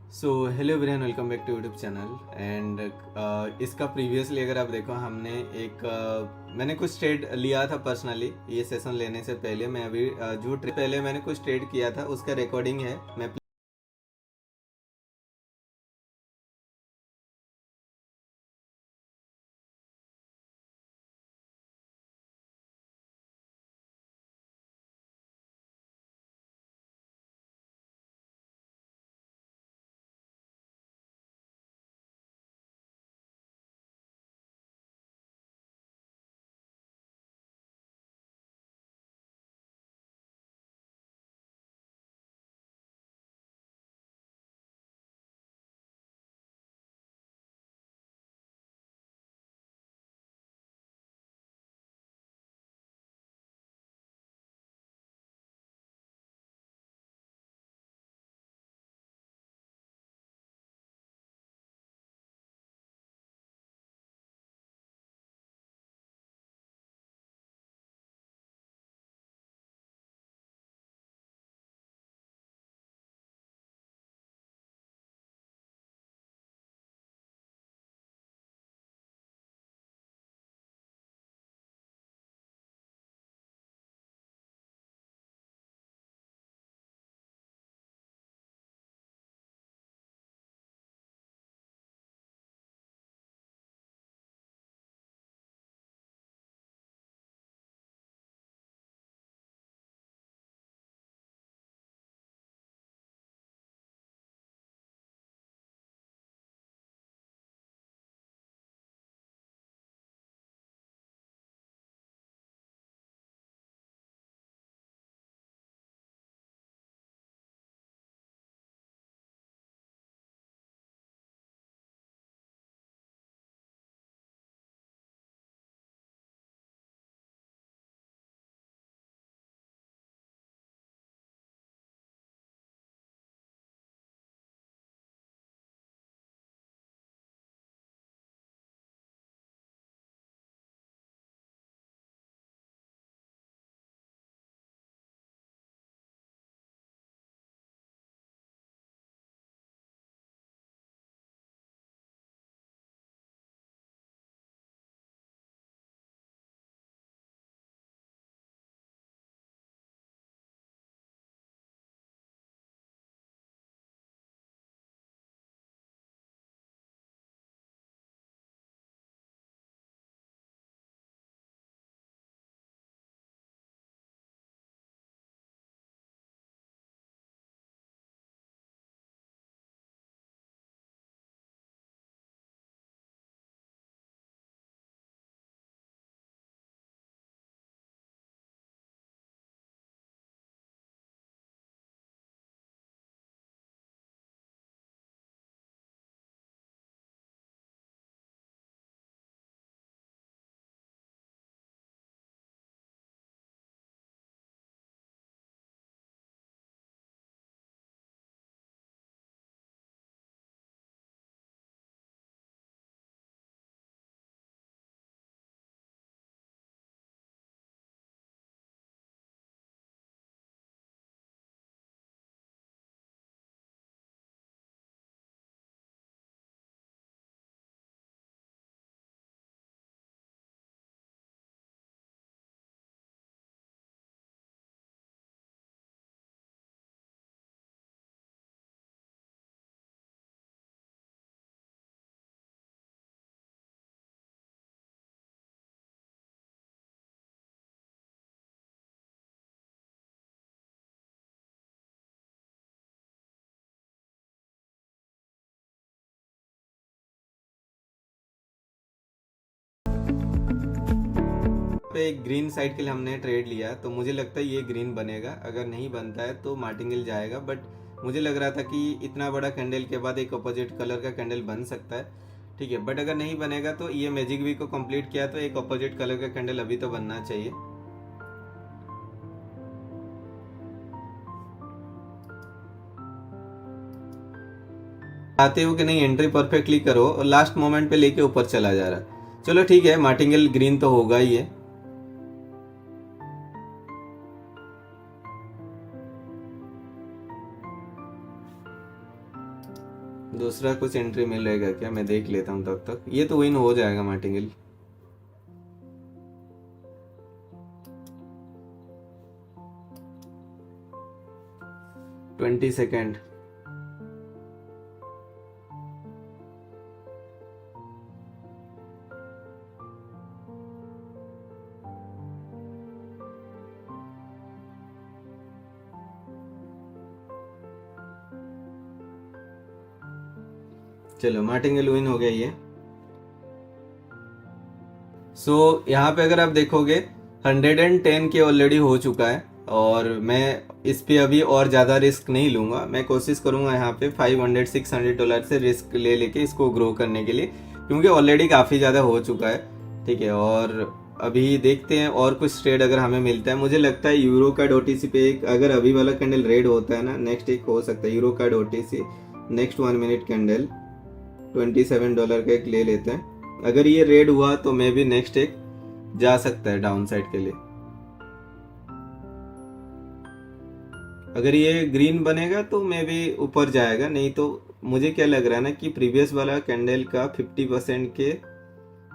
So hello everyone, welcome back to YouTube channel. And इसका previously अगर आप देखो, हमने मैंने कुछ ट्रेड लिया था पर्सनली। ये सेशन लेने से पहले मैं अभी जो पहले मैंने कुछ ट्रेड किया था उसका रिकॉर्डिंग है। मैं पे एक ग्रीन साइड के लिए हमने ट्रेड लिया, तो मुझे लगता है ये ग्रीन बनेगा। अगर नहीं बनता है तो मार्टिंगल जाएगा, बट मुझे लग रहा था कि इतना बड़ा कैंडल के बाद एक अपोजिट कलर का कैंडल बन सकता है। ठीक है, बट अगर नहीं बनेगा तो ये मैजिक वी को कंप्लीट किया तो एक अपोजिट कलर का कैंडल अभी तो बनना चाहिए। आते हो कि नहीं, एंट्री परफेक्टली करो और लास्ट मोमेंट पे लेके ऊपर चला जा रहा। चलो ठीक है, मार्टिंगल ग्रीन तो होगा ही है। दूसरा कुछ एंट्री मिलेगा क्या, मैं देख लेता हूँ तब तक। ये तो विन हो जाएगा मार्टिंगल। 20 सेकेंड। चलो मार्टिंगल विन हो गया ये। यहाँ पे अगर आप देखोगे 110 के ऑलरेडी हो चुका है, और मैं इस पे अभी और ज़्यादा रिस्क नहीं लूँगा। मैं कोशिश करूँगा यहाँ पे $500-600 से रिस्क ले लेके इसको ग्रो करने के लिए, क्योंकि ऑलरेडी काफ़ी ज़्यादा हो चुका है। ठीक है, और अभी देखते हैं और कुछ ट्रेड अगर हमें मिलता है। मुझे लगता है यूरो कार्ड ओटीसी पे एक, अगर अभी वाला कैंडल रेड होता है ना, नेक्स्ट एक हो सकता है euro card OTC next 1 minute candle $27 का एक ले लेते हैं। अगर ये रेड हुआ तो मे भी नेक्स्ट एक जा सकता है डाउन साइड के लिए। अगर ये ग्रीन बनेगा तो मे भी ऊपर जाएगा, नहीं तो मुझे क्या लग रहा है ना कि प्रीवियस वाला कैंडल का 50% के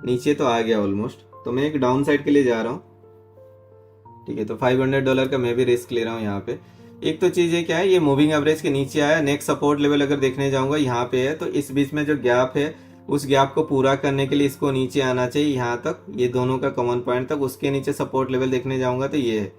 नीचे तो आ गया ऑलमोस्ट, तो मैं एक डाउन साइड के लिए जा रहा हूँ। ठीक है, तो $500 का मैं भी रिस्क ले रहा हूँ यहाँ पे। एक तो चीज़ ये क्या है, ये मूविंग एवरेज के नीचे आया। नेक्स्ट सपोर्ट लेवल अगर देखने जाऊंगा यहाँ पे है, तो इस बीच में जो गैप है उस गैप को पूरा करने के लिए इसको नीचे आना चाहिए यहाँ तक, ये दोनों का कॉमन पॉइंट तक। उसके नीचे सपोर्ट लेवल देखने जाऊंगा तो ये है।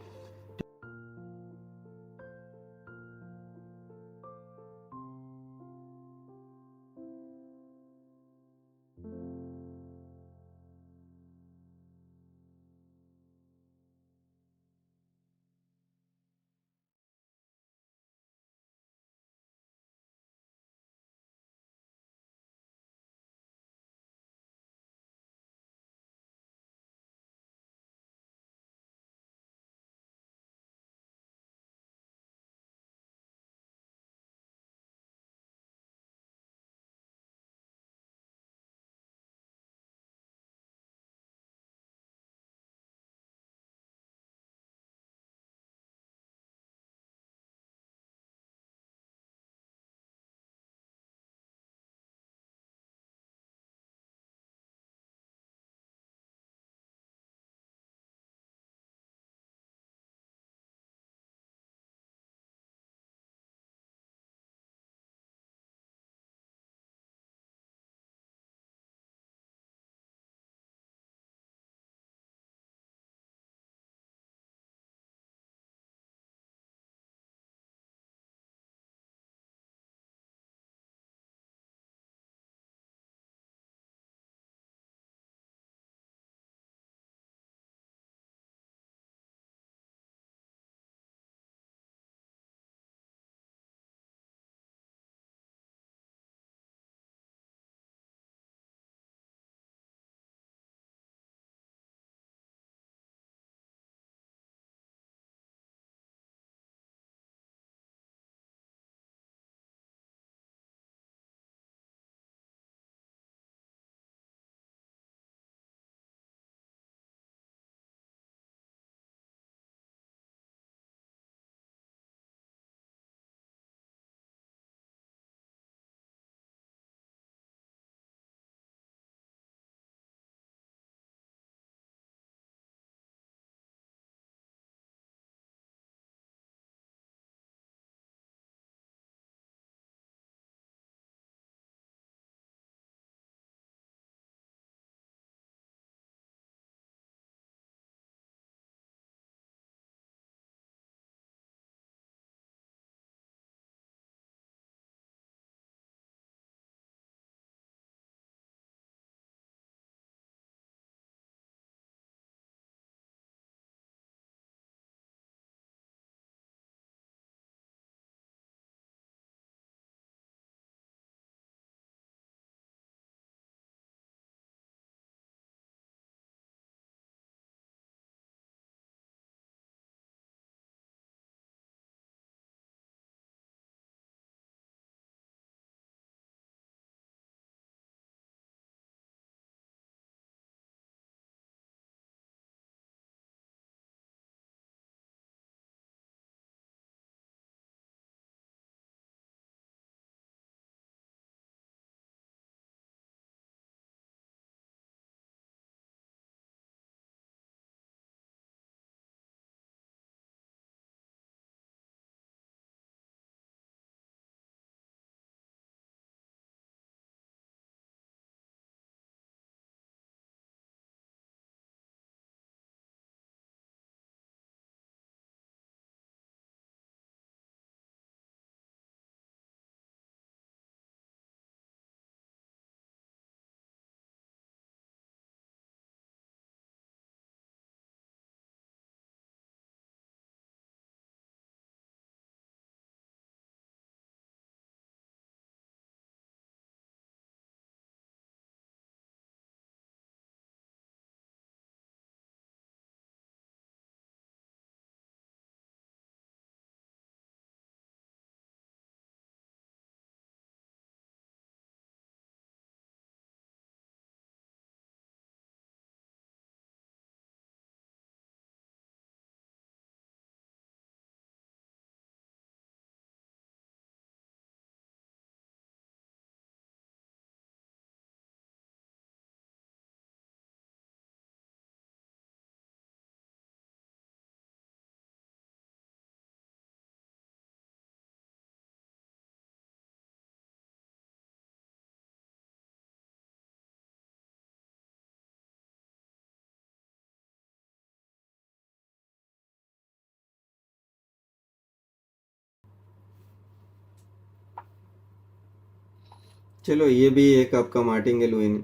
चलो ये भी एक आपका मार्टिंगेल विन।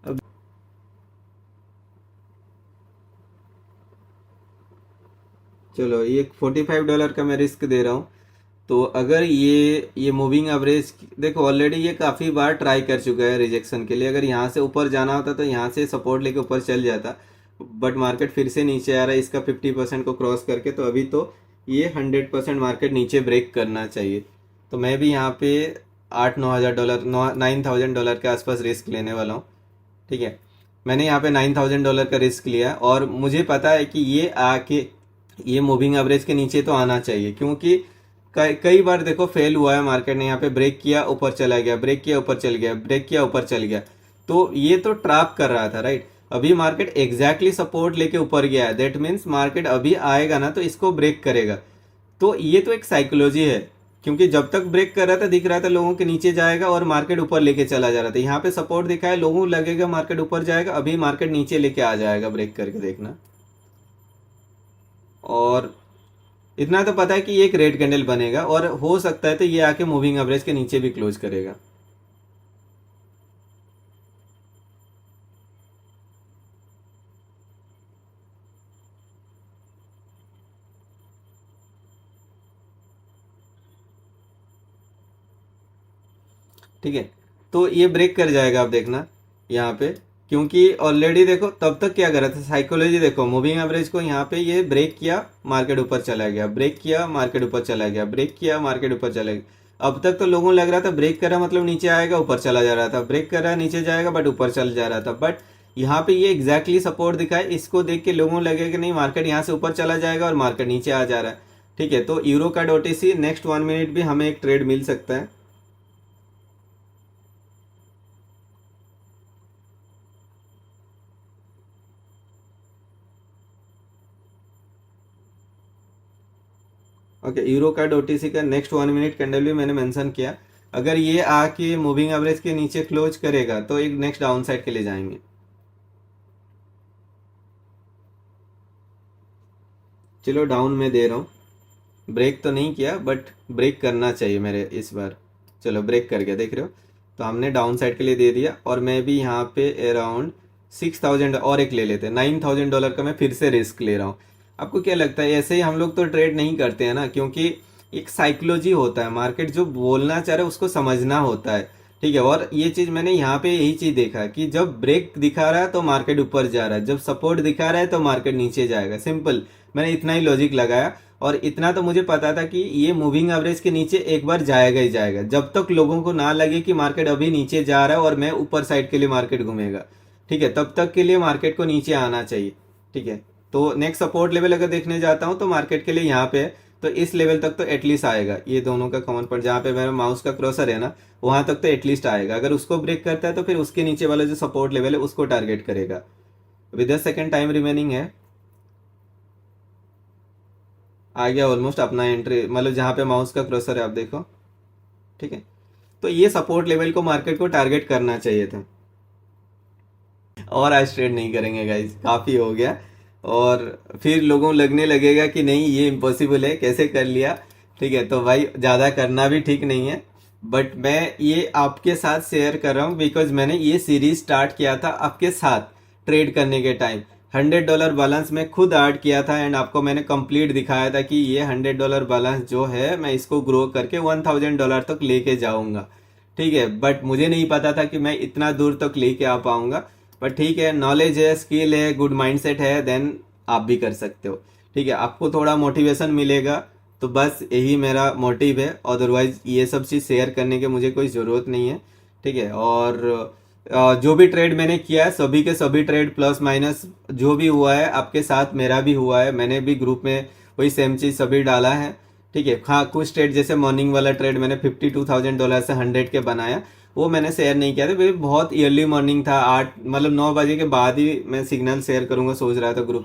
अब चलो ये $45 का मैं रिस्क दे रहा हूँ। तो अगर ये मूविंग एवरेज देखो, ऑलरेडी ये काफ़ी बार ट्राई कर चुका है रिजेक्शन के लिए। अगर यहाँ से ऊपर जाना होता तो यहाँ से सपोर्ट लेके ऊपर चल जाता, बट मार्केट फिर से नीचे आ रहा है इसका 50% को क्रॉस करके। तो अभी तो ये 100% मार्केट नीचे ब्रेक करना चाहिए। तो मैं भी यहाँ पे 8-9 हज़ार डॉलर, $9,000 के आसपास रिस्क लेने वाला हूँ। ठीक है, मैंने यहाँ पे $9,000 का रिस्क लिया और मुझे पता है कि ये आके ये मूविंग एवरेज के नीचे तो आना चाहिए, क्योंकि कई बार देखो फेल हुआ है मार्केट ने। यहाँ पे ब्रेक किया ऊपर चला गया, ब्रेक किया ऊपर चल गया, ब्रेक किया ऊपर चल गया। तो ये तो ट्रैप कर रहा था, राइट। अभी मार्केट एग्जैक्टली सपोर्ट लेके ऊपर गया है, दैट मीन्स मार्केट अभी आएगा ना तो इसको ब्रेक करेगा। तो ये तो एक साइकोलॉजी है, क्योंकि जब तक ब्रेक कर रहा था दिख रहा था लोगों के नीचे जाएगा और मार्केट ऊपर लेके चला जा रहा था। यहाँ पे सपोर्ट दिखा है, लोगों को लगेगा मार्केट ऊपर जाएगा, अभी मार्केट नीचे लेके आ जाएगा ब्रेक करके, देखना। और इतना तो पता है कि ये एक रेड कैंडल बनेगा और हो सकता है तो ये आके मूविंग एवरेज के नीचे भी क्लोज करेगा। ठीक है, तो ये ब्रेक कर जाएगा, आप देखना यहाँ पे। क्योंकि ऑलरेडी देखो तब तक क्या कर रहा था, साइकोलॉजी देखो, मूविंग एवरेज को यहाँ पे ये ब्रेक किया, मार्केट ऊपर चला गया, ब्रेक किया मार्केट ऊपर चला गया, ब्रेक किया मार्केट ऊपर चला गया। अब तक तो लोगों को लग रहा था ब्रेक कर रहा मतलब नीचे आएगा, ऊपर चला जा रहा था, ब्रेक कर रहा है नीचे जाएगा बट ऊपर चल जा रहा था। बट यहाँ पे ये एग्जैक्टली सपोर्ट दिखा है, इसको देख के लोगों को लगेगा कि नहीं मार्केट यहाँ से ऊपर चला जाएगा और मार्केट नीचे आ जा रहा है। ठीक है, तो यूरो का OTC नेक्स्ट 1 मिनट भी हमें एक ट्रेड मिल सकता है। ओके, यूरो कार्ड OTC का नेक्स्ट 1 मिनट कैंडल भी मैंने मेंशन किया। अगर ये आके मूविंग एवरेज के नीचे क्लोज करेगा तो एक नेक्स्ट डाउन साइड के लिए जाएंगे। चलो डाउन में दे रहा हूँ, ब्रेक तो नहीं किया बट ब्रेक करना चाहिए मेरे इस बार। चलो ब्रेक कर गया, देख रहे हो। तो हमने डाउन साइड के लिए दे दिया और मैं भी यहाँ पे अराउंड 6,000 और एक ले लेते, $9,000 का मैं फिर से रिस्क ले रहा हूँ। आपको क्या लगता है, ऐसे ही हम लोग तो ट्रेड नहीं करते हैं ना, क्योंकि एक साइकोलॉजी होता है, मार्केट जो बोलना चाह रहा है उसको समझना होता है। ठीक है, और ये चीज़ मैंने यहाँ पे यही चीज़ देखा कि जब ब्रेक दिखा रहा है तो मार्केट ऊपर जा रहा है, जब सपोर्ट दिखा रहा है तो मार्केट नीचे जाएगा, सिंपल। मैंने इतना ही लॉजिक लगाया और इतना तो मुझे पता था कि ये मूविंग एवरेज के नीचे एक बार जाएगा ही जाएगा, जब तक लोगों को ना लगे कि मार्केट अभी नीचे जा रहा है और मैं ऊपर साइड के लिए मार्केट घूमेगा। ठीक है, तब तक के लिए मार्केट को नीचे आना चाहिए। ठीक है, तो नेक्स्ट सपोर्ट लेवल अगर देखने जाता हूँ तो मार्केट के लिए यहाँ पे है, तो इस लेवल तक तो एटलीस्ट आएगा। ये दोनों का कॉमन पॉइंट जहाँ पे मेरा माउस का क्रॉसर है ना, वहां तक तो एटलीस्ट आएगा। अगर उसको ब्रेक करता है तो फिर उसके नीचे वाला जो सपोर्ट लेवल है उसको टारगेट करेगा। विद 10 सेकेंड टाइम रिमेनिंग है, आ गया ऑलमोस्ट अपना एंट्री, मतलब जहाँ पे माउस का क्रॉसर है आप देखो। ठीक है, तो ये सपोर्ट लेवल को मार्केट को टारगेट करना चाहिए था। और आज ट्रेड नहीं करेंगे गाइज, काफ़ी हो गया। और फिर लोगों को लगने लगेगा कि नहीं ये इम्पॉसिबल है, कैसे कर लिया। ठीक है, तो भाई ज़्यादा करना भी ठीक नहीं है, बट मैं ये आपके साथ शेयर कर रहा हूँ बिकॉज मैंने ये सीरीज स्टार्ट किया था आपके साथ ट्रेड करने के टाइम। $100 बैलेंस मैं खुद ऐड किया था एंड आपको मैंने कंप्लीट दिखाया था कि ये $100 बैलेंस जो है मैं इसको ग्रो करके $1,000 तक लेके जाऊंगा। ठीक है, बट मुझे नहीं पता था कि मैं इतना दूर तक लेके आ पाऊंगा। बट ठीक है, नॉलेज है, स्किल है, गुड माइंडसेट है, देन आप भी कर सकते हो। ठीक है, आपको थोड़ा मोटिवेशन मिलेगा, तो बस यही मेरा मोटिव है। अदरवाइज ये सब चीज़ शेयर करने की मुझे कोई ज़रूरत नहीं है। ठीक है, और जो भी ट्रेड मैंने किया है सभी के सभी ट्रेड प्लस माइनस जो भी हुआ है आपके साथ मेरा भी हुआ है, मैंने भी ग्रुप में वही सेम चीज़ सभी डाला है। ठीक है, हाँ कुछ ट्रेड जैसे मॉर्निंग वाला ट्रेड मैंने $52,000 से 100 के बनाया, वो मैंने शेयर नहीं किया था क्योंकि बहुत अर्ली मॉर्निंग था, 8 मतलब 9 बजे के बाद ही मैं सिग्नल शेयर करूंगा सोच रहा था ग्रुप।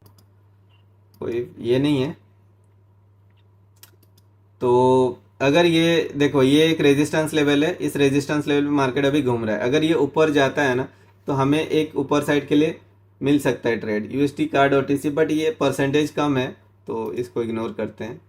कोई ये नहीं है। तो अगर ये देखो ये एक रेजिस्टेंस लेवल है, इस रेजिस्टेंस लेवल पे मार्केट अभी घूम रहा है। अगर ये ऊपर जाता है ना तो हमें एक ऊपर साइड के लिए मिल सकता है trade USD card OTC, but ये परसेंटेज कम है तो इसको इग्नोर करते हैं।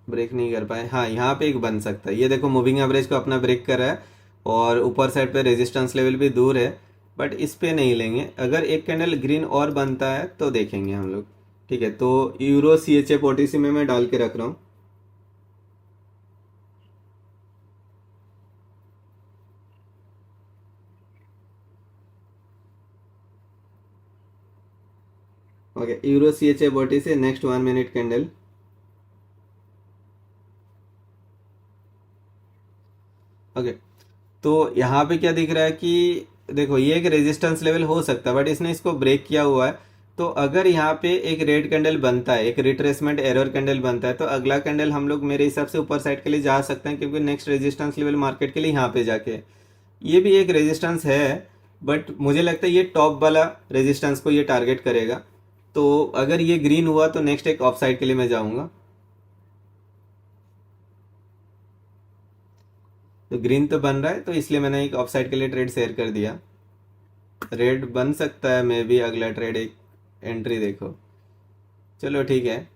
ब्रेक नहीं कर पाए, हाँ यहाँ पे एक बन सकता है। ये देखो मूविंग एवरेज को अपना ब्रेक कर रहा है और ऊपर साइड पे रेजिस्टेंस लेवल भी दूर है, बट इस पे नहीं लेंगे। अगर एक कैंडल ग्रीन और बनता है तो देखेंगे हम लोग। ठीक है, तो euro C H F OTC में मैं डाल के रख रहा हूँ। Okay, euro C H F OTC next 1 minute candle. Okay, तो यहाँ पे क्या दिख रहा है कि देखो ये एक रेजिस्टेंस लेवल हो सकता है, बट इसने इसको ब्रेक किया हुआ है। तो अगर यहाँ पे एक रेड कैंडल बनता है, एक रिट्रेसमेंट एरर कैंडल बनता है, तो अगला कैंडल हम लोग मेरे हिसाब से ऊपर साइड के लिए जा सकते हैं, क्योंकि नेक्स्ट रेजिस्टेंस लेवल मार्केट के लिए यहाँ पे जाके है। ये भी एक रेजिस्टेंस है, बट मुझे लगता है ये टॉप वाला रेजिस्टेंस को ये टारगेट करेगा। तो अगर ये ग्रीन हुआ तो नेक्स्ट एक ऑफ साइड के लिए मैं जाऊँगा। तो ग्रीन तो बन रहा है, तो इसलिए मैंने एक ऑफ साइड के लिए ट्रेड शेयर कर दिया। रेड बन सकता है, मे भी अगला ट्रेड एक एंट्री देखो। चलो ठीक है,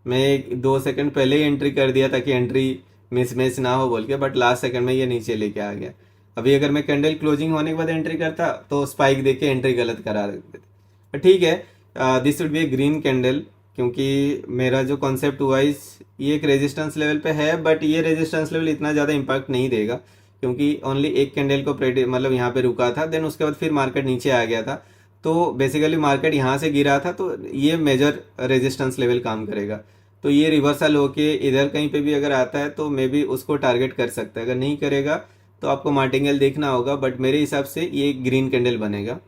मैं एक 2 सेकंड पहले ही एंट्री कर दिया ताकि एंट्री मिसमैच ना हो बोल के, बट लास्ट सेकंड में ये नीचे लेके आ गया। अभी अगर मैं कैंडल क्लोजिंग होने के बाद एंट्री करता तो स्पाइक देके एंट्री गलत करा देते थे। पर ठीक है, this would be A green candle, क्योंकि मेरा जो कॉन्सेप्ट हुआ ये एक रेजिस्टेंस लेवल पे है, बट ये रेजिस्टेंस लेवल इतना ज़्यादा इम्पैक्ट नहीं देगा, क्योंकि ओनली एक कैंडल को मतलब यहाँ पे रुका था, देन उसके बाद फिर मार्केट नीचे आ गया था। तो बेसिकली मार्केट यहाँ से गिरा था, तो ये मेजर रेजिस्टेंस लेवल काम करेगा। तो ये रिवर्सल होके इधर कहीं पे भी अगर आता है तो मे बी उसको टारगेट कर सकता है। अगर नहीं करेगा तो आपको मार्टिंगल देखना होगा, बट मेरे हिसाब से ये ग्रीन कैंडल बनेगा।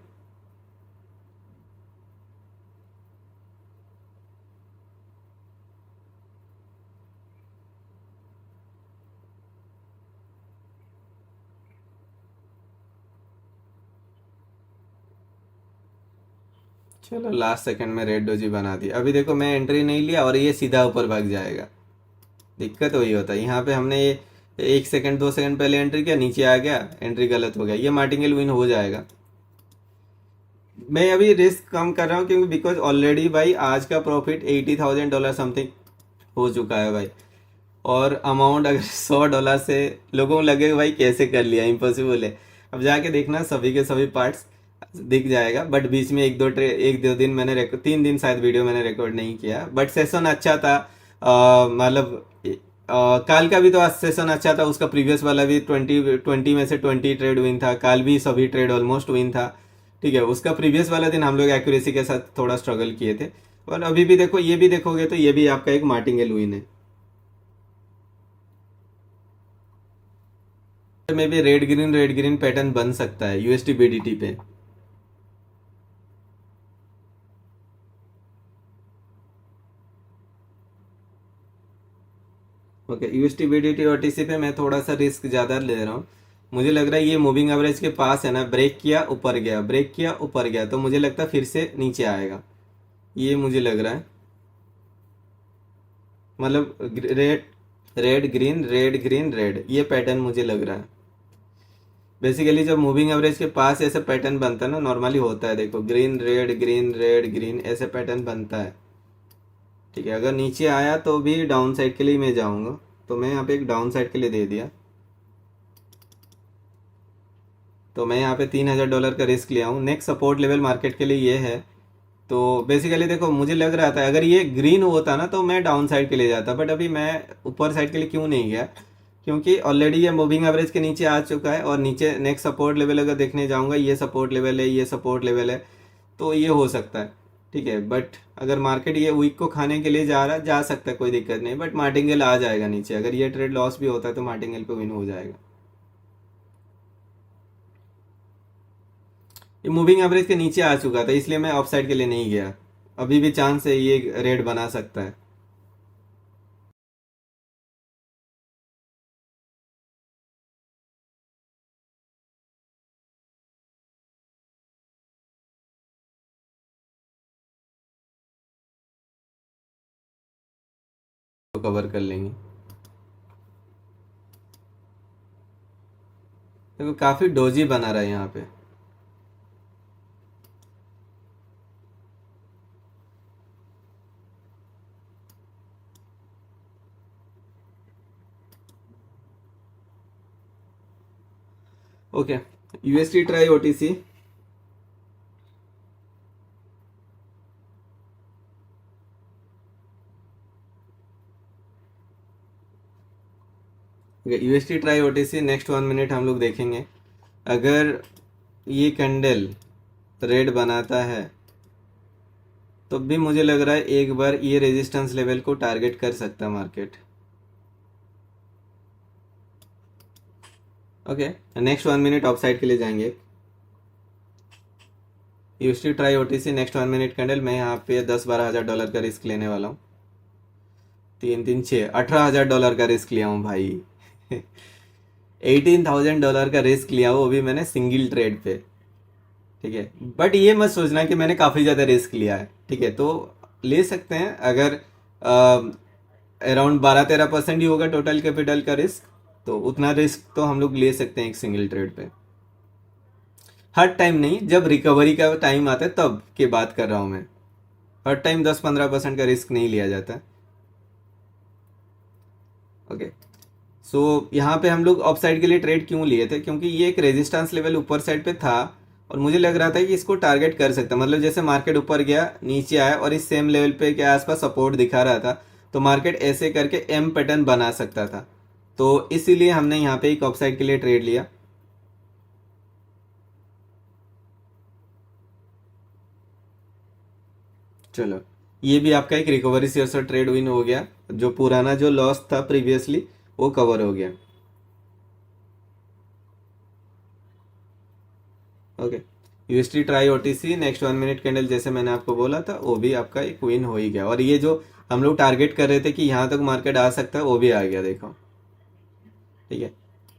चलो लास्ट सेकंड में रेड डोजी बना दी। अभी देखो मैं एंट्री नहीं लिया और ये सीधा ऊपर भाग जाएगा। दिक्कत वही होता है, यहाँ पे हमने ये 1 सेकंड 2 सेकंड पहले एंट्री किया, नीचे आ गया, एंट्री गलत हो गया, ये मार्टिंगल विन हो जाएगा। मैं अभी रिस्क कम कर रहा हूँ, क्योंकि बिकॉज ऑलरेडी भाई आज का प्रॉफिट $80,000 समथिंग हो चुका है भाई। और अमाउंट अगर $100 से लोगों को लगेगा भाई कैसे कर लिया, इम्पॉसिबल है। अब जाके देखना सभी के सभी पार्ट्स दिख जाएगा। बट बीच में एक दो दिन मैंने 3 दिन शायद वीडियो मैंने रिकॉर्ड नहीं किया, बट सेशन अच्छा था। मतलब काल का भी तो आज सेशन अच्छा था, उसका प्रीवियस वाला भी 20 में से 20 ट्रेड विन था, काल भी सभी ट्रेड ऑलमोस्ट विन था। ठीक है, उसका प्रीवियस वाला दिन हम लोग एक्यूरेसी के साथ थोड़ा स्ट्रगल किए थे। और अभी भी देखो, ये भी देखोगे तो ये भी आपका एक मार्टिंगेल विन है। में भी रेड ग्रीन पैटर्न बन सकता है यूएसटी बीडीटी पे। ओके, यूएसटी बीडीटी और टीसी पे मैं थोड़ा सा रिस्क ज़्यादा ले रहा हूँ। मुझे लग रहा है ये मूविंग एवरेज के पास है ना, ब्रेक किया ऊपर गया, ब्रेक किया ऊपर गया, तो मुझे लगता है फिर से नीचे आएगा। ये मुझे लग रहा है, मतलब रेड रेड ग्रीन रेड, ये पैटर्न मुझे लग रहा है। बेसिकली जब मूविंग एवरेज के पास ऐसे पैटर्न बनता है ना, नॉर्मली होता है, देखो ग्रीन रेड ग्रीन ऐसे पैटर्न बनता है। ठीक है, अगर नीचे आया तो भी डाउन साइड के लिए मैं जाऊंगा, तो मैं यहाँ पे एक डाउन साइड के लिए दे दिया। तो मैं यहाँ पे $3,000 का रिस्क लिया हूँ। नेक्स्ट सपोर्ट लेवल मार्केट के लिए ये है। तो बेसिकली देखो, मुझे लग रहा था अगर ये ग्रीन होता ना तो मैं डाउन साइड के लिए जाता, बट अभी मैं ऊपर साइड के लिए क्यों नहीं गया, क्योंकि ऑलरेडी ये मूविंग एवरेज के नीचे आ चुका है, और नीचे नेक्स्ट सपोर्ट लेवल अगर देखने जाऊंगा, ये सपोर्ट लेवल है, ये सपोर्ट लेवल है, तो ये हो सकता है। ठीक है, बट अगर मार्केट ये वीक को खाने के लिए जा रहा जा सकता है, कोई दिक्कत नहीं, बट मार्टिंगल आ जाएगा नीचे। अगर ये ट्रेड लॉस भी होता है तो मार्टिंगल पे विन हो जाएगा। ये मूविंग एवरेज के नीचे आ चुका था, इसलिए मैं ऑफ साइड के लिए नहीं गया। अभी भी चांस है ये रेड बना सकता है। तो कवर कर लेंगे। देखो काफी डोजी बना रहा है यहाँ पे। Okay, UST try OTC. UST try OTC next 1 minute हम लोग देखेंगे। अगर ये कैंडल रेड बनाता है तो भी मुझे लग रहा है एक बार ये रेजिस्टेंस लेवल को टारगेट कर सकता है market. Okay, next 1 minute of side के लिए जाएंगे। UST try OTC next 1 minute candle, मैं यहाँ पे 10-12 हज़ार डॉलर का रिस्क लेने वाला हूँ। 3-3-6 18 हज़ार डॉलर का रिस्क लिया हूँ भाई। $18,000 का रिस्क लिया, वो भी मैंने सिंगल ट्रेड पे। ठीक है, बट ये मत सोचना कि मैंने काफ़ी ज़्यादा रिस्क लिया है। ठीक है, तो ले सकते हैं अगर अराउंड 12-13% ही होगा टोटल कैपिटल का रिस्क, तो उतना रिस्क तो हम लोग ले सकते हैं एक सिंगल ट्रेड पे। हर टाइम नहीं, जब रिकवरी का टाइम आता है तब की बात कर रहा हूँ मैं। हर टाइम 10-15% का रिस्क नहीं लिया जाता। ओके, सो यहाँ पे हम लोग अप साइड के लिए ट्रेड क्यों लिए थे, क्योंकि ये एक रेजिस्टेंस लेवल ऊपर साइड पे था और मुझे लग रहा था कि इसको टारगेट कर सकता, मतलब जैसे मार्केट ऊपर गया नीचे आया और इस सेम लेवल पे के आसपास सपोर्ट दिखा रहा था, तो मार्केट ऐसे करके एम पैटर्न बना सकता था। तो इसीलिए हमने यहाँ पे एक अप साइड के लिए ट्रेड लिया। चलो, ये भी आपका एक रिकवरी से और ट्रेड विन हो गया, जो पुराना जो लॉस था प्रीवियसली वो कवर हो गया। Okay, UST try OTC next 1 minute candle, जैसे मैंने आपको बोला था वो भी आपका एक विन हो ही गया, और ये जो हम लोग टारगेट कर रहे थे कि यहाँ तक मार्केट आ सकता है वो भी आ गया, देखो। ठीक है,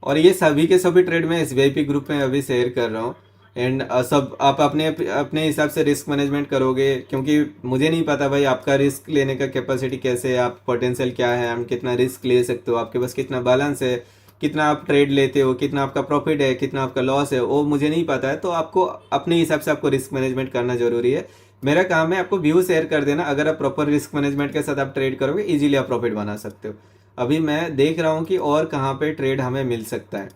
और ये सभी के सभी ट्रेड में एसवीआईपी ग्रुप में अभी शेयर कर रहा हूँ। एंड सब आप अपने अपने हिसाब से रिस्क मैनेजमेंट करोगे, क्योंकि मुझे नहीं पता भाई आपका रिस्क लेने का कैपेसिटी कैसे है, आप पोटेंशियल क्या है, हम कितना रिस्क ले सकते हो, आपके पास कितना बैलेंस है, कितना आप ट्रेड लेते हो, कितना आपका प्रॉफिट है, कितना आपका लॉस है, वो मुझे नहीं पता है। तो आपको अपने हिसाब से आपको रिस्क मैनेजमेंट करना जरूरी है। मेरा काम है आपको व्यू शेयर कर देना, अगर आप प्रॉपर रिस्क मैनेजमेंट के साथ आप ट्रेड करोगे इजीली आप प्रॉफिट बना सकते हो। अभी मैं देख रहा हूँ कि और कहाँ पे ट्रेड हमें मिल सकता है।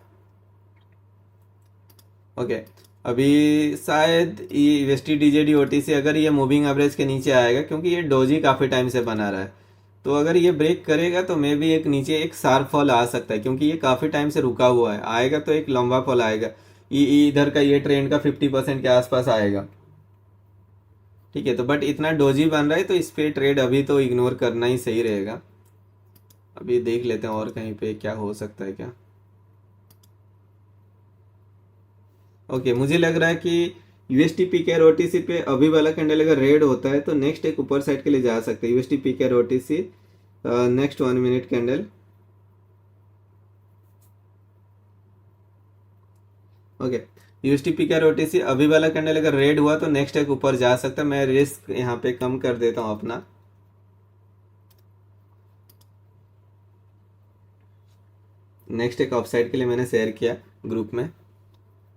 ओके, अभी शायद ये वेस्टी डीजेडी ओटीसी अगर ये मूविंग एवरेज के नीचे आएगा, क्योंकि ये डोजी काफ़ी टाइम से बना रहा है, तो अगर ये ब्रेक करेगा तो मे भी एक नीचे एक शार्प फॉल आ सकता है, क्योंकि ये काफ़ी टाइम से रुका हुआ है। आएगा तो एक लंबा फॉल आएगा, ये इधर का ये ट्रेंड का 50% के आसपास आएगा। ठीक है, तो बट इतना डोजी बन रहा है तो इस पे ट्रेड अभी तो इग्नोर करना ही सही रहेगा। अभी देख लेते हैं और कहीं पे क्या हो सकता है क्या। ओके, मुझे लग रहा है कि यूएसटी पीके और ओटीसी पे अभी वाला कैंडल अगर रेड होता है तो नेक्स्ट एक ऊपर साइड के लिए जा सकते हैं। यूएसटी पीके और OTC next 1 minute candle. Okay, UST PK और ओटीसी अभी वाला कैंडल अगर रेड हुआ तो नेक्स्ट एक ऊपर जा सकता है। मैं रिस्क यहाँ पे कम कर देता हूँ अपना। नेक्स्ट एक ऑफसाइड के लिए मैंने शेयर किया ग्रुप में,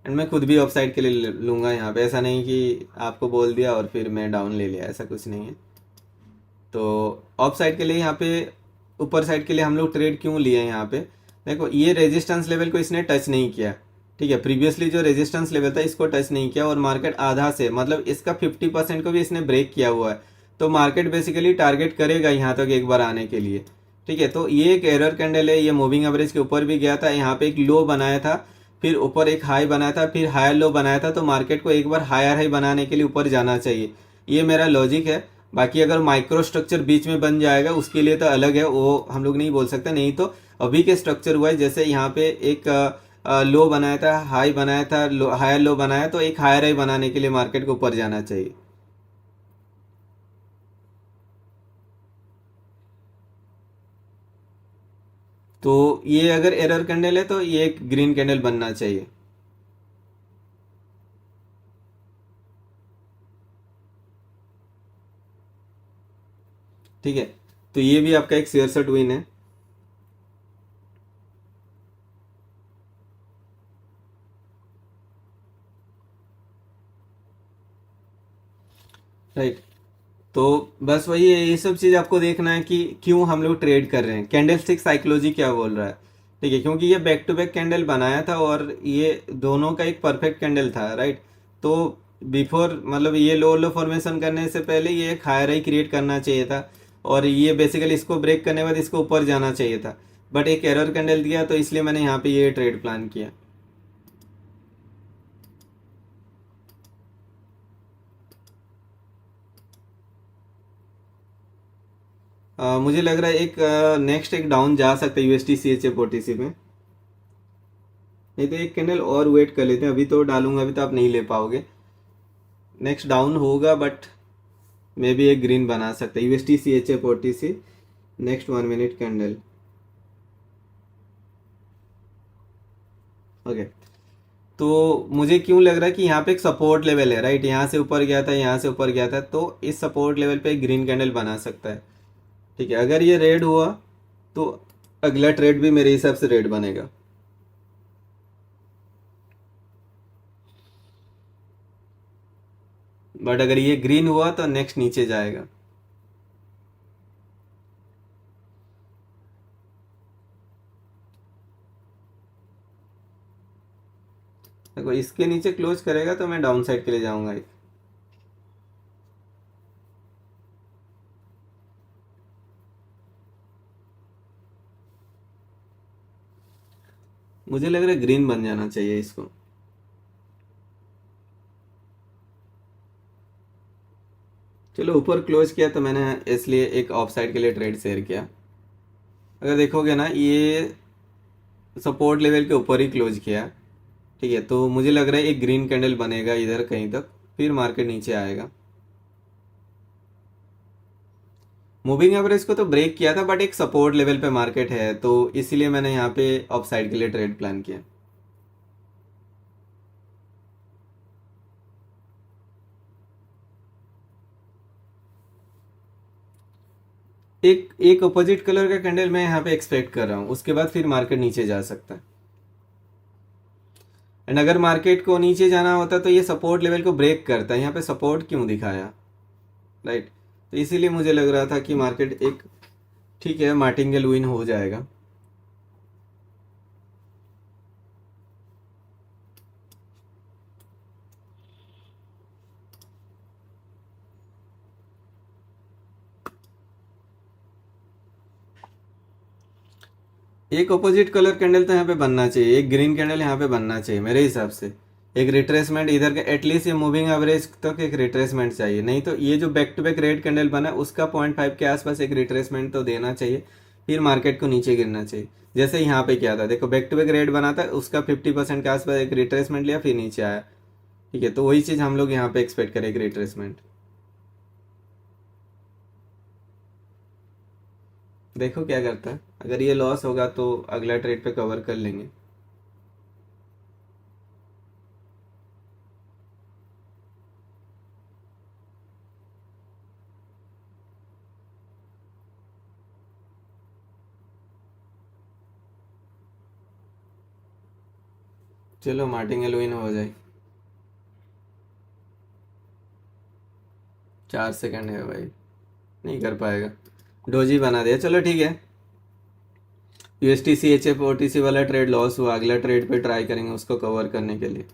एंड मैं खुद भी ऑफसाइड के लिए लूँगा यहाँ पे। ऐसा नहीं कि आपको बोल दिया और फिर मैं डाउन ले लिया, ऐसा कुछ नहीं है। तो ऑफ साइड के लिए यहाँ पे ऊपर साइड के लिए हम लोग ट्रेड क्यों लिए हैं यहाँ पे, देखो ये रेजिस्टेंस लेवल को इसने टच नहीं किया। ठीक है, प्रीवियसली जो रेजिस्टेंस लेवल था इसको टच नहीं किया, और मार्केट आधा से मतलब इसका 50% को भी इसने ब्रेक किया हुआ है। तो मार्केट बेसिकली टारगेट करेगा यहाँ तक एक बार आने के लिए। ठीक है, तो ये एक एरर कैंडल है, ये मूविंग एवरेज के ऊपर भी गया था, यहाँ पे एक लो बनाया था, फिर ऊपर एक हाई बनाया था, फिर हायर लो बनाया था। तो मार्केट को एक बार हायर हाई बनाने के लिए ऊपर जाना चाहिए, ये मेरा लॉजिक है। बाकी अगर माइक्रो स्ट्रक्चर बीच में बन जाएगा उसके लिए तो अलग है, वो हम लोग नहीं बोल सकते। नहीं तो अभी के स्ट्रक्चर हुआ है, जैसे यहाँ पे एक लो बनाया था, हाई बनाया था, लो हायर लो बनाया, तो एक हायर हाई बनाने के लिए मार्केट को ऊपर जाना चाहिए। तो ये अगर एरर कैंडल है तो ये एक ग्रीन कैंडल बनना चाहिए। ठीक है, तो ये भी आपका एक शेयर शॉट विन है। राइट, तो बस वही है, ये सब चीज़ आपको देखना है कि क्यों हम लोग ट्रेड कर रहे हैं, कैंडल स्टिक साइकोलॉजी क्या बोल रहा है। ठीक है, क्योंकि ये बैक टू बैक कैंडल बनाया था और ये दोनों का एक परफेक्ट कैंडल था, राइट। तो बिफोर मतलब ये लो लो फॉर्मेशन करने से पहले ये एक हायर हाई क्रिएट करना चाहिए था, और ये बेसिकली इसको ब्रेक करने के बाद इसको ऊपर जाना चाहिए था, बट एक एरर कैंडल दिया, तो इसलिए मैंने यहाँ पे ये ट्रेड प्लान किया। मुझे लग रहा है एक नेक्स्ट एक डाउन जा सकता है USD C H F O T C में। नहीं तो एक कैंडल और वेट कर लेते हैं, अभी तो डालूंगा, अभी तो आप नहीं ले पाओगे। नेक्स्ट डाउन होगा बट मे बी एक ग्रीन बना सकता है USD C H F O T C. Next 1 minute candle. Okay, तो मुझे क्यों लग रहा है कि यहाँ पे एक सपोर्ट लेवल है, राइट। यहाँ से ऊपर गया था, यहाँ से ऊपर गया था, तो इस सपोर्ट लेवल पे एक ग्रीन कैंडल बना सकता है। ठीक है, अगर ये रेड हुआ तो अगला ट्रेड भी मेरे हिसाब से रेड बनेगा। बट अगर ये ग्रीन हुआ तो नेक्स्ट नीचे जाएगा। देखो इसके नीचे क्लोज करेगा तो मैं डाउन साइड के लिए जाऊंगा। मुझे लग रहा है ग्रीन बन जाना चाहिए इसको। चलो ऊपर क्लोज किया तो मैंने इसलिए एक ऑफ साइड के लिए ट्रेड शेयर किया। अगर देखोगे ना, ये सपोर्ट लेवल के ऊपर ही क्लोज किया। ठीक है, तो मुझे लग रहा है एक ग्रीन कैंडल बनेगा इधर कहीं तक, फिर मार्केट नीचे आएगा। मूविंग एवरेज को तो ब्रेक किया था, बट एक सपोर्ट लेवल पे मार्केट है, तो इसीलिए मैंने यहाँ पे ऑफ साइड के लिए ट्रेड प्लान किया। एक एक अपोजिट कलर का कैंडल मैं यहाँ पे एक्सपेक्ट कर रहा हूँ, उसके बाद फिर मार्केट नीचे जा सकता है। एंड अगर मार्केट को नीचे जाना होता तो ये सपोर्ट लेवल को ब्रेक करता है, यहाँ पे सपोर्ट क्यों दिखाया, राइट। तो इसीलिए मुझे लग रहा था कि मार्केट एक ठीक है मार्टिंगल विन हो जाएगा। एक अपोजिट कलर कैंडल तो यहाँ पे बनना चाहिए, एक ग्रीन कैंडल यहाँ पे बनना चाहिए मेरे हिसाब से। एक रिट्रेसमेंट इधर का एटलीस्ट, ये मूविंग एवरेज तक एक रिट्रेसमेंट चाहिए, नहीं तो ये जो back to back red candle बना उसका 0.5 के आसपास एक रिट्रेसमेंट तो देना चाहिए, फिर मार्केट को नीचे गिरना चाहिए। जैसे यहाँ पे क्या था, देखो बैक टू बैक रेड बना था, उसका 50% के आसपास एक रिट्रेसमेंट लिया, फिर नीचे आया। ठीक है, तो वही चीज़ हम लोग यहाँ पे एक्सपेक्ट करें, एक रिट्रेसमेंट। देखो क्या करता है, अगर ये लॉस होगा तो अगला ट्रेड पे कवर कर लेंगे। चलो मार्टिंगल विन हो जाए। 4 सेकंड है भाई, नहीं कर पाएगा। डोजी बना दिया, चलो ठीक है। USD C H F O T C वाला ट्रेड लॉस हुआ, अगला ट्रेड पे ट्राई करेंगे उसको कवर करने के लिए।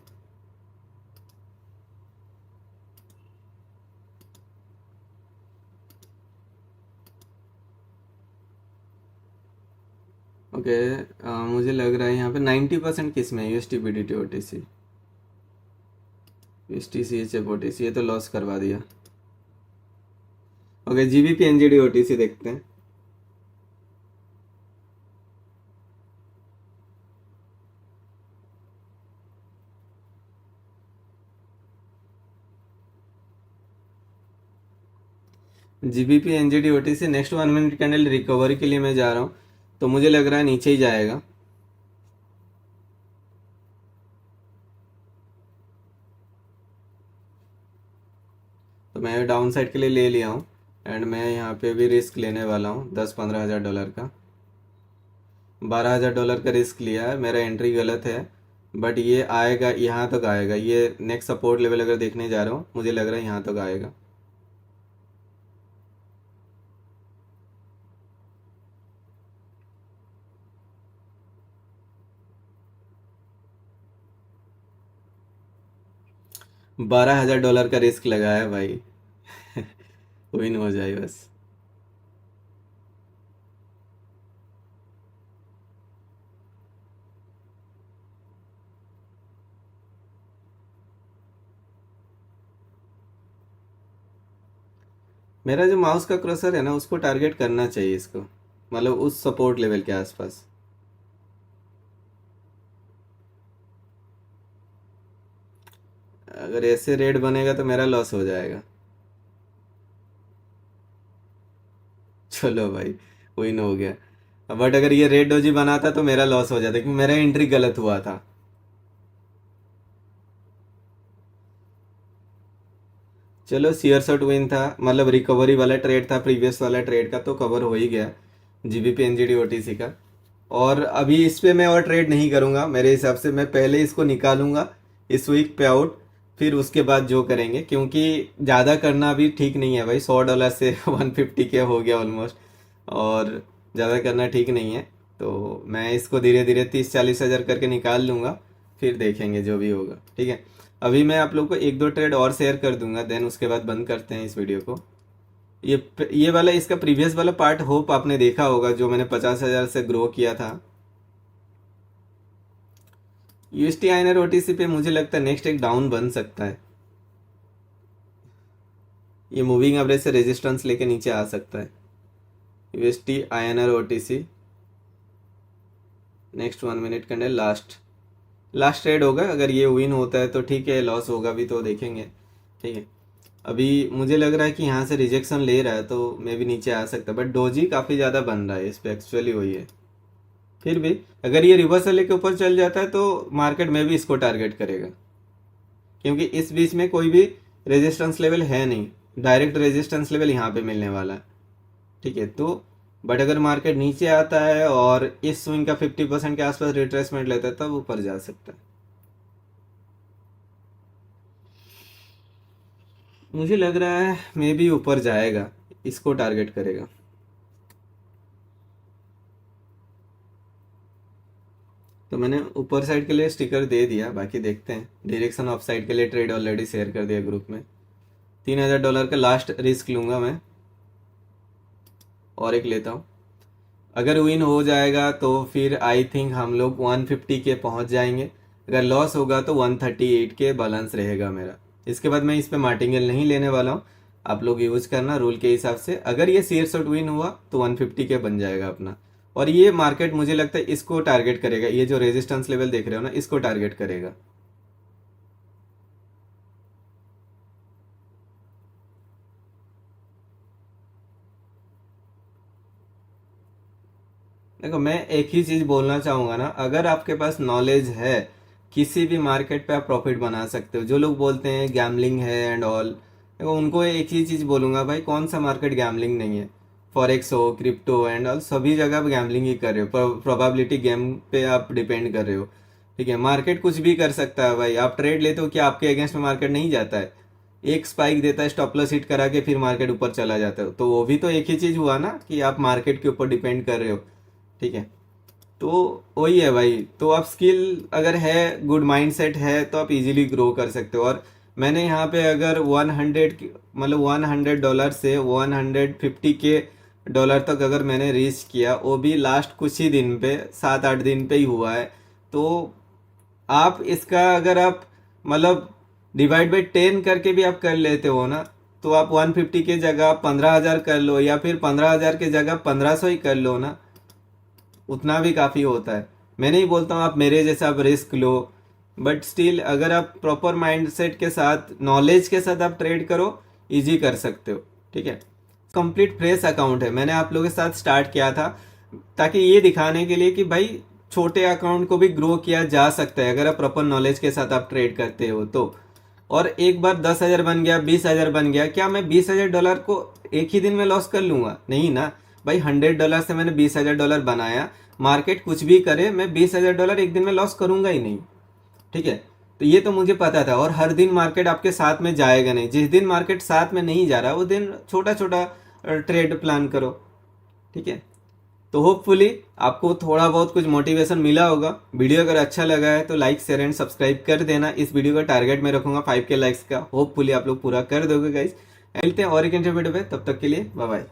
ओके, मुझे लग रहा है यहाँ पे 90% किस में, UST B D T O T C, UST C H F O T C, ये तो लॉस करवा दिया। Okay, GBP NGD O T C देखते हैं। GBP NGD O T C next 1 minute candle recovery के लिए मैं जा रहा हूँ, तो मुझे लग रहा है नीचे ही जाएगा। तो मैं डाउन साइड के लिए ले लिया हूँ, एंड मैं यहाँ पे भी रिस्क लेने वाला हूँ 10-15 हज़ार डॉलर का। $12,000 का रिस्क लिया है, मेरा एंट्री गलत है, बट ये आएगा, यहाँ तक आएगा। ये नेक्स्ट सपोर्ट लेवल अगर देखने जा रहा हूँ, मुझे लग रहा है यहाँ तक आएगा। $12,000 का रिस्क लगा है भाई। विन हो जाए बस। मेरा जो माउस का क्रॉसर है ना, उसको टारगेट करना चाहिए इसको, मतलब उस सपोर्ट लेवल के आसपास। अगर ऐसे रेट बनेगा तो मेरा लॉस हो जाएगा। चलो भाई, विन हो गया। बट अगर ये रेड डोजी बनाता तो मेरा लॉस हो जाता, क्योंकि मेरा एंट्री गलत हुआ था। चलो, शेयर शॉट विन था, मतलब रिकवरी वाला ट्रेड था प्रीवियस वाला ट्रेड का, तो कवर हो ही गया जीबीपी एनजीडी ओटीसी का। और अभी इस पे मैं और ट्रेड नहीं करूंगा, मेरे हिसाब से मैं पहले इसको निकालूंगा इस वीक पे आउट, फिर उसके बाद जो करेंगे, क्योंकि ज़्यादा करना भी ठीक नहीं है भाई। $100 से 150 के हो गया ऑलमोस्ट, और ज़्यादा करना ठीक नहीं है। तो मैं इसको धीरे धीरे 30-40 हज़ार करके निकाल लूँगा, फिर देखेंगे जो भी होगा, ठीक है। अभी मैं आप लोग को एक दो ट्रेड और शेयर कर दूंगा, देन उसके बाद बंद करते हैं इस वीडियो को। ये वाला इसका प्रीवियस वाला पार्ट होप आपने देखा होगा, जो मैंने 50,000 से ग्रो किया था। यूएसटी आईएनआर ओटीसी पे मुझे लगता है नेक्स्ट एक डाउन बन सकता है। ये मूविंग एवरेज से रेजिस्टेंस लेके नीचे आ सकता है। UST INR OTC next 1 minute candle, last trade होगा। अगर ये विन होता है तो ठीक है, लॉस होगा भी तो देखेंगे, ठीक है। अभी मुझे लग रहा है कि यहाँ से रिजेक्शन ले रहा है, तो मे भी नीचे आ सकता है, बट डोजी काफ़ी ज़्यादा बन रहा है इस पे, एक्चुअली वही है। फिर भी अगर ये रिवर्सल लेके ऊपर चल जाता है तो मार्केट में भी इसको टारगेट करेगा, क्योंकि इस बीच में कोई भी रेजिस्टेंस लेवल है नहीं। डायरेक्ट रेजिस्टेंस लेवल यहाँ पे मिलने वाला है, ठीक है। तो बट अगर मार्केट नीचे आता है और इस स्विंग का 50% के आसपास रिट्रेसमेंट लेता है, तब ऊपर जा सकता है। मुझे लग रहा है मे भी ऊपर जाएगा, इसको टारगेट करेगा। तो मैंने ऊपर साइड के लिए स्टिकर दे दिया, बाकी देखते हैं। डायरेक्शन ऑफ साइड के लिए ट्रेड ऑलरेडी शेयर कर दिया ग्रुप में। $3,000 का लास्ट रिस्क लूंगा मैं, और एक लेता हूँ। अगर विन हो जाएगा तो फिर आई थिंक हम लोग 150 के पहुंच जाएंगे। अगर लॉस होगा तो 138 के बैलेंस रहेगा मेरा। इसके बाद मैं इस पे मार्टिंगल नहीं लेने वाला हूँ, आप लोग यूज करना रूल के हिसाब से। अगर ये शेयर शॉट विन हुआ तो 150 के बन जाएगा अपना। और ये मार्केट मुझे लगता है इसको टारगेट करेगा, ये जो रेजिस्टेंस लेवल देख रहे हो ना, इसको टारगेट करेगा। देखो, मैं एक ही चीज बोलना चाहूंगा ना, अगर आपके पास नॉलेज है, किसी भी मार्केट पे आप प्रॉफिट बना सकते हो। जो लोग बोलते हैं गैम्बलिंग है एंड ऑल, देखो उनको एक ही चीज बोलूंगा, भाई कौन सा मार्केट गैम्बलिंग नहीं है। फॉरेक्स हो, क्रिप्टो एंड ऑल, सभी जगह आप गैम्बलिंग ही कर रहे हो, प्रोबेबिलिटी गेम पे आप डिपेंड कर रहे हो, ठीक है। मार्केट कुछ भी कर सकता है भाई। आप ट्रेड लेते हो, क्या आपके अगेंस्ट में मार्केट नहीं जाता है? एक स्पाइक देता है, स्टॉप लॉस हिट करा के फिर मार्केट ऊपर चला जाता है, तो वो भी तो एक ही चीज हुआ ना, कि आप मार्केट के ऊपर डिपेंड कर रहे हो, ठीक है। तो वही है भाई। तो आप स्किल अगर है, गुड माइंडसेट है, तो आप इजीली ग्रो कर सकते हो। और मैंने यहाँ पे अगर मतलब $100 से 150 के डॉलर तक अगर मैंने रीच किया, वो भी लास्ट कुछ ही दिन पे, 7-8 दिन पे ही हुआ है। तो आप इसका अगर आप मतलब डिवाइड बाई 10 करके भी आप कर लेते हो ना, तो आप 150 के जगह 15,000 कर लो, या फिर 15,000 के जगह 1,500 ही कर लो ना, उतना भी काफ़ी होता है। मैं नहीं बोलता हूँ आप मेरे जैसा आप रिस्क लो, बट स्टिल अगर आप प्रॉपर माइंडसेट के साथ, नॉलेज के साथ आप ट्रेड करो, इजी कर सकते हो, ठीक है। कंप्लीट फ्रेश अकाउंट है, मैंने आप लोगों के साथ स्टार्ट किया था ताकि ये दिखाने के लिए कि भाई छोटे अकाउंट को भी ग्रो किया जा सकता है, अगर आप प्रॉपर नॉलेज के साथ आप ट्रेड करते हो तो। और एक बार 10,000 बन गया, 20,000 बन गया, क्या मैं $20,000 को एक ही दिन में लॉस कर लूंगा? नहीं ना भाई। $100 से मैंने $20,000 बनाया, मार्केट कुछ भी करे, मैं $20,000 एक दिन में लॉस करूंगा ही नहीं, ठीक है। तो ये तो मुझे पता था। और हर दिन मार्केट आपके साथ में जाएगा नहीं, जिस दिन मार्केट साथ में नहीं जा रहा वो दिन छोटा छोटा ट्रेड प्लान करो, ठीक है। तो होपफुली आपको थोड़ा बहुत कुछ मोटिवेशन मिला होगा। वीडियो अगर अच्छा लगा है तो लाइक शेयर एंड सब्सक्राइब कर देना। इस वीडियो का टारगेट मैं रखूंगा 5K लाइक्स का, होपफुली आप लोग पूरा कर दोगे गाइस। मिलते हैं और एक इंटरव्यू पे, तब तक के लिए बाय बाय।